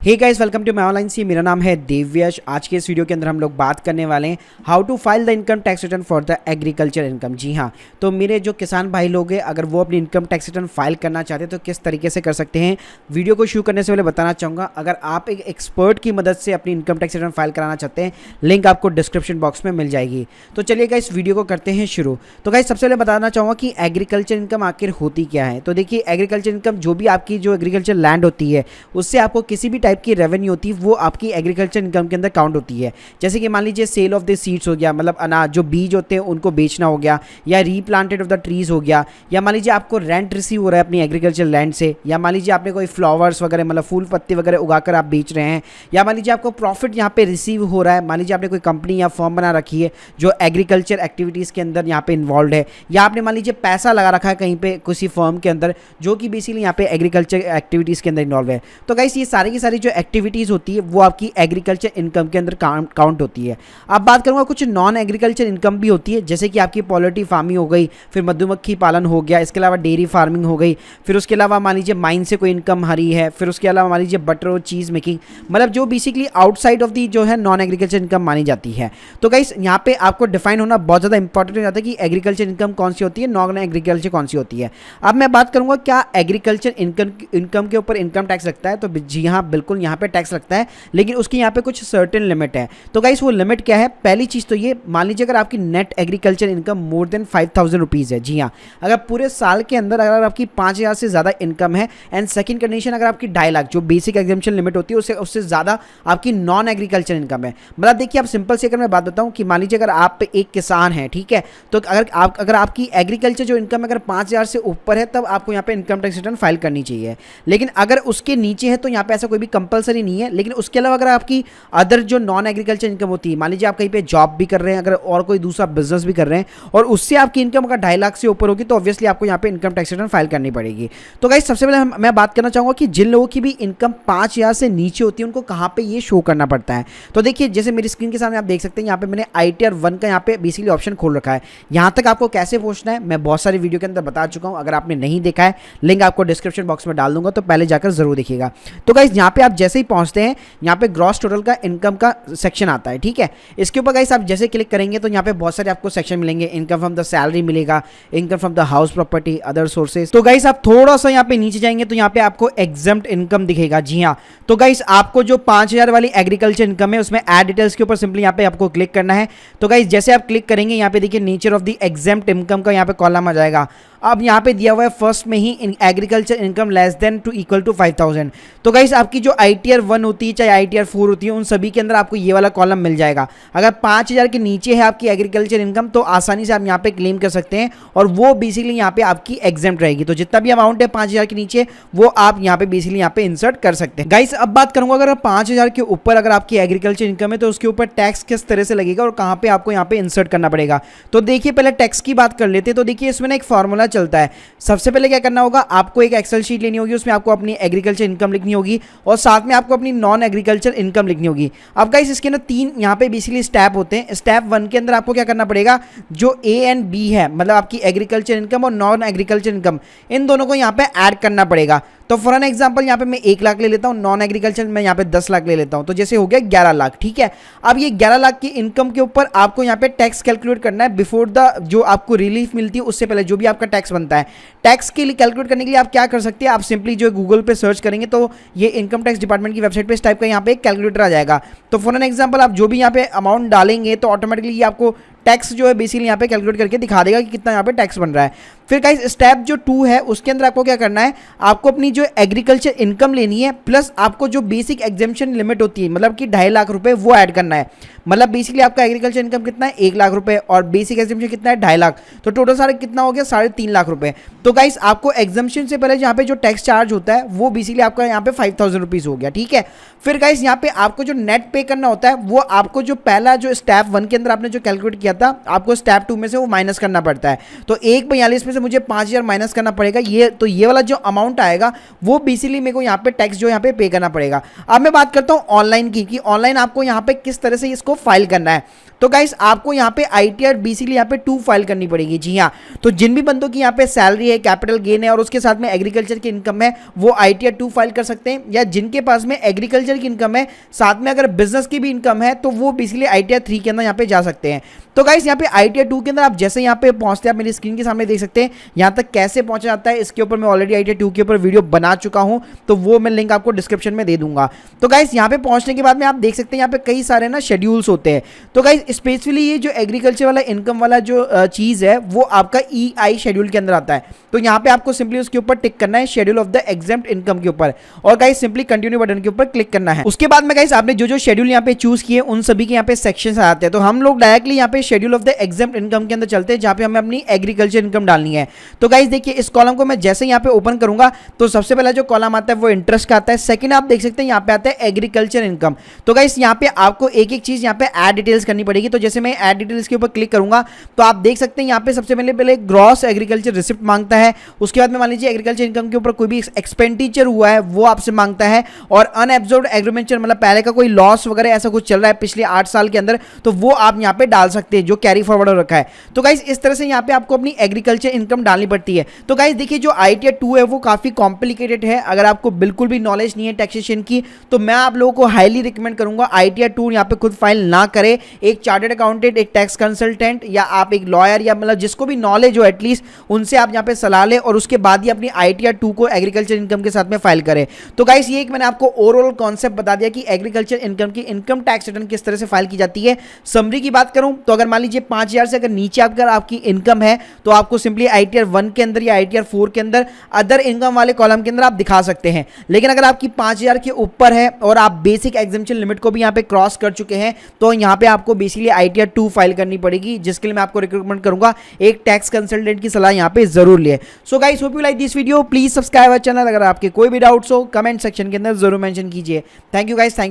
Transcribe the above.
Hey guys, welcome to my online see. मेरा नाम है देव्यश। आज के इस वीडियो के अंदर हम लोग बात करने वाले हैं how to file the income tax return for the agriculture income. जी हाँ, तो मेरे जो किसान भाई लोग हैं, अगर वो अपनी इनकम टैक्स रिटर्न फाइल करना चाहते हैं तो किस तरीके से कर सकते हैं। वीडियो को शुरू करने से पहले बताना चाहूँगा, अगर आप एक एक्सपर्ट की मदद से अपनी इनकम टैक्स रिटर्न फाइल कराना चाहते हैं, लिंक आपको डिस्क्रिप्शन बॉक्स में मिल जाएगी। तो चलिए गाइस, वीडियो को करते हैं शुरू। तो गाइस, सबसे पहले बताना चाहूँगा कि एग्रीकल्चर इनकम आखिर होती क्या है। तो देखिए, एग्रीकल्चर इनकम जो भी आपकी जो एग्रीकल्चर लैंड होती है, उससे आपको किसी भी टाइप की रेवेन्यू होती है, वो आपकी एग्रीकल्चर इनकम के अंदर काउंट होती है। जैसे कि मान लीजिए सेल ऑफ द सीड्स हो गया, मतलब अनाज जो बीज होते हैं उनको बेचना हो गया, या रीप्लांटेड ऑफ द ट्रीज हो गया, या मान लीजिए आपको रेंट रिसीव हो रहा है अपनी एग्रीकल्चर लैंड से, या मान लीजिए आपने कोई फ्लावर्स वगैरह मतलब फूल पत्ते वगैरह उगाकर आप बेच रहे हैं, या मान लीजिए आपको प्रॉफिट यहाँ पे रिसीव हो रहा है। मान लीजिए आपने कोई कंपनी या फर्म बना रखी है जो एग्रीकल्चर एक्टिविटीज़ के अंदर यहाँ पे इन्वॉल्व है, या आपने मान लीजिए पैसा लगा रखा है कहीं पे किसी फर्म के अंदर जो कि बेसिकली यहाँ पे एग्रीकल्चर एक्टिविटीज़ के अंदर इन्वॉल्व है। तो गाइस, ये सारी की सारी जो एक्टिविटीज़ होती है वो आपकी एग्रीकल्चर इनकम के अंदर काउंट होती है। अब बात करूंगा कुछ नॉन एग्रीकल्चर इनकम भी होती है, जैसे कि आपकी पोल्ट्री फार्मिंग हो गई, फिर मधुमक्खी पालन हो गया, इसके अलावा डेयरी फार्मिंग हो गई, फिर उसके अलावा मान लीजिए माइन से कोई इनकम हरी है, फिर उसके अलावा मान लीजिए बटर और चीज़ मेकिंग, मतलब जो बेसिकली आउटसाइड ऑफ दी जो है नॉन एग्रीकल्चर इनकम मानी जाती है। तो गाइस, यहाँ पे आपको डिफाइन होना बहुत ज़्यादा इंपॉर्टेंट हो जाता है कि एग्रीकल्चर इनकम कौन सी होती है, नॉन एग्रीकल्चर कौन सी होती है। अब मैं बात करूँगा क्या एग्रीकल्चर इनकम के ऊपर इनकम टैक्स लगता है। तो जी हाँ, बिल्कुल यहाँ पे टैक्स लगता है, लेकिन उसकी यहाँ पे कुछ सर्टेन लिमिट है। तो गाइस, वो लिमिट क्या है? पहली चीज़ तो ये, मान लीजिए अगर आपकी net agriculture income more than 5000 rupees है। जी हाँ, अगर पूरे साल के अंदर अगर आपकी 5000 से ज़्यादा इनकम है, एंड सेकंड कंडीशन अगर आपकी 2.5 लाख जो बेसिक एग्जेम्पशन लिमिट होती है उससे ज़्यादा आपकी नॉन एग्रीकल्चर इनकम है। मतलब देखिए, आप सिंपल से अगर मैं बात बताऊँ कि मान लीजिए अगर आप एक किसान हैं, ठीक है, तो अगर आपकी एग्रीकल्चर जो इनकम अगर 5000 से ऊपर है, तब आपको यहाँ पे इनकम टैक्स रिटर्न फाइल करनी चाहिए। लेकिन अगर उसके नीचे है तो यहाँ पे ऐसा कोई भी कंपलसरी नहीं है। लेकिन उसके अलावा अगर आपकी अदर जो नॉन एग्रीकल्चर इनकम होती है, मान लीजिए आप कहीं पे जॉब भी कर रहे हैं, अगर और कोई दूसरा बिजनेस भी कर रहे हैं और उससे आपकी इनकम अगर 2.5 लाख से ऊपर होगी, तो ऑब्वियसली आपको यहाँ पे इनकम टैक्स रिटर्न फाइल करनी पड़ेगी। तो गाइस, सबसे पहले मैं बात करना चाहूँगा कि जिन लोगों की भी इनकम 5000 से नीचे होती है, उनको कहाँ पे ये शो करना पड़ता है। तो देखिए, जैसे मेरी स्क्रीन के सामने आप देख सकते हैं, यहाँ पे मैंने ITR 1 का यहाँ पे बेसिकली ऑप्शन खोल रखा है। यहाँ तक आपको कैसे पहुँचना है मैं बहुत सारी वीडियो के अंदर बता चुका हूँ। अगर आपने नहीं देखा है, लिंक आपको डिस्क्रिप्शन बॉक्स में डाल दूंगा, तो पहले जाकर जरूर देखिएगा। तो गाइस, यहाँ पे आप जैसे ही पहुँचते हैं, यहाँ पे ग्रॉस टोटल का इनकम का सेक्शन आता है, ठीक है। इसके ऊपर गाइस आप जैसे क्लिक करेंगे तो यहाँ पे बहुत सारे आपको सेक्शन मिलेंगे। इनकम फ्रॉम द सैलरी मिलेगा, income from the house property, other sources. तो गाइस, आप थोड़ा सा यहाँ पे नीचे जाएंगे तो यहाँ पे आपको एग्जम्प्ट इनकम दिखेगा। जी हाँ, तो गाइस, आपको जो 5000 वाली एग्रीकल्चर इनकम है, उसमें ऐड डिटेल्स के ऊपर सिंपली यहाँ पे आपको क्लिक करना है। तो गाइस, जैसे आप क्लिक करेंगे, यहाँ पे देखिए nature of the exempt income का यहाँ पे कॉलम आ जाएगा। अब यहाँ पे दिया हुआ है फर्स्ट में ही agriculture income less than to equal to 5000। तो गाइस, आपकी जो ITR 1 होती है चाहे ITR 4 होती है, उन सभी के अंदर आपको ये वाला कॉलम मिल जाएगा। अगर 5000 के नीचे है आपकी एग्रीकल्चर इनकम, तो आसानी से आप यहाँ पे क्लेम कर सकते हैं, और वो बेसिकली यहाँ पे आपकी एग्जेम्प्ट रहेगी। तो जितना भी अमाउंट है 5000 के नीचे, वो आप यहाँ पे बेसिकली यहाँ पे इंसर्ट कर सकते हैं। गाइस, अब बात करूंगा, अगर 5000 के ऊपर अगर आपकी एग्रीकल्चर इनकम है, तो उसके ऊपर टैक्स किस तरह से लगेगा और कहाँ पे आपको यहाँ पे इंसर्ट करना पड़ेगा। तो देखिए, पहले टैक्स की बात कर लेते हैं। तो देखिए, इसमें ना एक फॉर्मूला चलता है। सबसे पहले क्या करना होगा, आपको एक एक्सेल शीट लेनी होगी, उसमें आपको अपनी एग्रीकल्चर इनकम लिखनी होगी, और साथ में आपको अपनी नॉन एग्रीकल्चर इनकम लिखनी होगी। अब गाइस, इसके अंदर 3 यहाँ पे बेसिकली स्टेप होते हैं। स्टेप 1 के अंदर आपको क्या करना पड़ेगा, जो A एंड B है, मतलब आपकी एग्रीकल्चर इनकम और नॉन एग्रीकल्चर इनकम, इन दोनों को यहाँ पे ऐड करना पड़ेगा। तो फॉर एन एग्जांपल, यहाँ पे मैं 1 लाख ले लेता हूँ, नॉन एग्रीकल्चर में यहाँ पे 10 लाख ले लेता हूँ, तो जैसे हो गया 11 लाख, ठीक है। अब ये 11 लाख की इनकम के ऊपर आपको यहाँ पे टैक्स कैलकुलेट करना है बिफोर द जो आपको रिलीफ मिलती है, उससे पहले जो भी आपका टैक्स बनता है। टैक्स के लिए कैलकुलेट करने के लिए आप क्या कर सकते हैं, आप सिंपली जो गूगल पे सर्च करेंगे तो ये इनकम टैक्स डिपार्टमेंट की वेबसाइट पे इस टाइप का यहाँ पे एक कैलकुलेटर आ जाएगा। तो फॉर एन एग्जांपल, आप जो भी यहाँ पे अमाउंट डालेंगे तो ऑटोमेटिकली ये आपको टैक्स जो है बेसिकली यहाँ पे कैलकुलेट करके दिखा देगा कि कितना यहाँ पे टैक्स बन रहा है। फिर गाइस, स्टेप जो 2 है, उसके अंदर आपको क्या करना है, आपको अपनी जो एग्रीकल्चर इनकम लेनी है, प्लस आपको जो बेसिक एग्जेम्पशन लिमिट होती है, मतलब कि 2.5 लाख रुपए, वो ऐड करना है। मतलब बेसिकली आपका एग्रीकल्चर इनकम कितना है, 1 लाख रुपए, और बेसिक एग्जेम्पशन कितना है, 2.5 लाख, तो टोटल सारे कितना हो गया, 3.5 लाख रुपए। तो गाइस, आपको एग्जेम्पशन से पहले यहाँ पे जो टैक्स चार्ज होता है, वो बेसिकली आपका यहाँ पे 5000 रुपीज हो गया, ठीक है। फिर गाइस, यहाँ पे आपको जो नेट पे करना होता है, वो आपको जो पहला जो स्टेप 1 के अंदर आपने जो कैलकुलेट किया था, आपको स्टेप 2 में से वो माइनस करना पड़ता है। तो 142 में से से मुझे 5,000 माइनस करना पड़ेगा, ये वाला जो अमाउंट आएगा वो बेसिकली मेरे को यहाँ पे टैक्स जो यहाँ पे करना पड़ेगा। अब मैं बात करता हूँ ऑनलाइन की, कि ऑनलाइन आपको यहाँ पे किस तरह से इसको फाइल करना है। तो गाइस आपको यहाँ पे ITR बेसिकली यहाँ पे 2 फाइल करनी पड़ेगी। जी हाँ, तो जिन भी बंदों की यहाँ पे सैलरी है, कैपिटल गेन है और उसके साथ में एग्रीकल्चर की इनकम है, वो ITR 2 फाइल कर सकते हैं, या जिनके पास में एग्रीकल्चर की इनकम है साथ में अगर बिजनेस की भी इनकम है तो वो बेसिकली ITR 3 के अंदर यहाँ पे जा सकते हैं। तो गाइस यहाँ पे ITR 2 के अंदर आप जैसे यहाँ पे पहुंचते हैं, आप मेरी स्क्रीन के सामने देख सकते हैं यहाँ तक कैसे पहुंचा जाता है। इसके ऊपर मैं ऑलरेडी ITR 2 के ऊपर वीडियो बना चुका हूं, तो वो मैं लिंक आपको डिस्क्रिप्शन में दे दूंगा। तो गाइस यहाँ पे पहुंचने के बाद में आप देख सकते हैं यहाँ पे कई सारे ना शेड्यूल्स होते हैं। तो गाइस स्पेशली ये जो एग्रीकल्चर वाला इनकम वाला जो चीज है वो आपका EI शेड्यूल के अंदर आता है। तो यहाँ पे आपको सिंपली उसके ऊपर टिक करना है, schedule of the exempt income के ऊपर, और गाइस सिंपली कंटिन्यू बटन के ऊपर क्लिक करना है। उसके बाद में गाइस आपने जो शेड्यूल यहाँ पे चूज किए उन सभी के यहाँ पे सेक्शंस आते हैं। तो हम लोग डायरेक्टली यहाँ पे schedule of the exempt income के अंदर चलते हैं, जहाँ पे हमें अपनी एग्रीकल्चर इनकम डालनी है। तो गाइस देखिए इस कॉलम को मैं जैसे यहाँ पे ओपन करूंगा तो सबसे पहला जो कॉलम आता है वो इंटरेस्ट का आता है। सेकंड आप देख सकते हैं यहाँ पे आता है एग्रीकल्चर इनकम। तो गाइस यहाँ पे आपको एक एक चीज यहाँ पे ऐड डिटेल्स करनी पड़ेगी। तो जैसे मैं ऐड डिटेल्स के ऊपर क्लिक करूंगा तो आप देख सकते हैं यहाँ पे सबसे पहले ग्रॉस एग्रीकल्चर रिसिप्ट मांगता है। उसके बाद में मान लीजिए एग्रीकल्चर इनकम के ऊपर कोई भी एक्सपेंडिचर हुआ है वो आपसे मांगता है, और अनएब्जॉर्ब्ड एग्रीमेंचर मतलब पहले का कोई लॉस वगैरह ऐसा कुछ चल रहा है पिछले 8 साल के अंदर, तो वो आप यहाँ पे डाल सकते हैं जो कैरी फॉरवर्ड रखा है। तो गाइस इस तरह से यहाँ पे आपको अपनी एग्रीकल्चर इनकम डालनी पड़ती है। तो गाइस देखिए जो ITR 2 है वो काफी कॉम्प्लिकेटेड है। अगर आपको बिल्कुल भी नॉलेज नहीं है टैक्सेशन की तो मैं आप लोगों को हाईली रिकमेंड करूंगा ITR 2 यहाँ पे खुद फाइल ना करे। एक चार्टर्ड अकाउंटेंट, एक टैक्स कंसल्टेंट या आप एक लॉयर या मतलब जिसको भी नॉलेज हो एटलीस्ट उनसे आप यहाँ पे सलाह लें, और उसके बाद ही अपनी ITR 2 को एग्रीकल्चर इनकम के साथ में फाइल करें। तो गाइस ये एक मैंने आपको ओवरऑल कॉन्सेप्ट बता दिया कि एग्रीकल्चर इनकम की इनकम टैक्स रिटर्न किस तरह से फाइल की जाती है। समरी की बात करूं तो अगर मान लीजिए 5,000 से अगर नीचे अगर आपकी इनकम है तो आपको सिंपली ITR 1 के अंदर या ITR 4 के अंदर अदर इनकम वाले कॉलम के अंदर आप दिखा सकते हैं। लेकिन अगर आपकी 5,000 के ऊपर है और आप बेसिक एग्जेम्पशन लिमिट को भी यहाँ पे क्रॉस कर चुके हैं तो यहाँ पे आपको बेसिकली ITR 2 फाइल करनी पड़ेगी, जिसके लिए मैं आपको रिकमेंड करूंगा एक टैक्स कंसल्टेंट की सलाह यहाँ पे जरूर ले। So guys hope you like this video, please subscribe our channel. अगर आपके कोई भी डाउट्स हो कमेंट सेक्शन के अंदर जरूर मेंशन कीजिए। Thank you guys.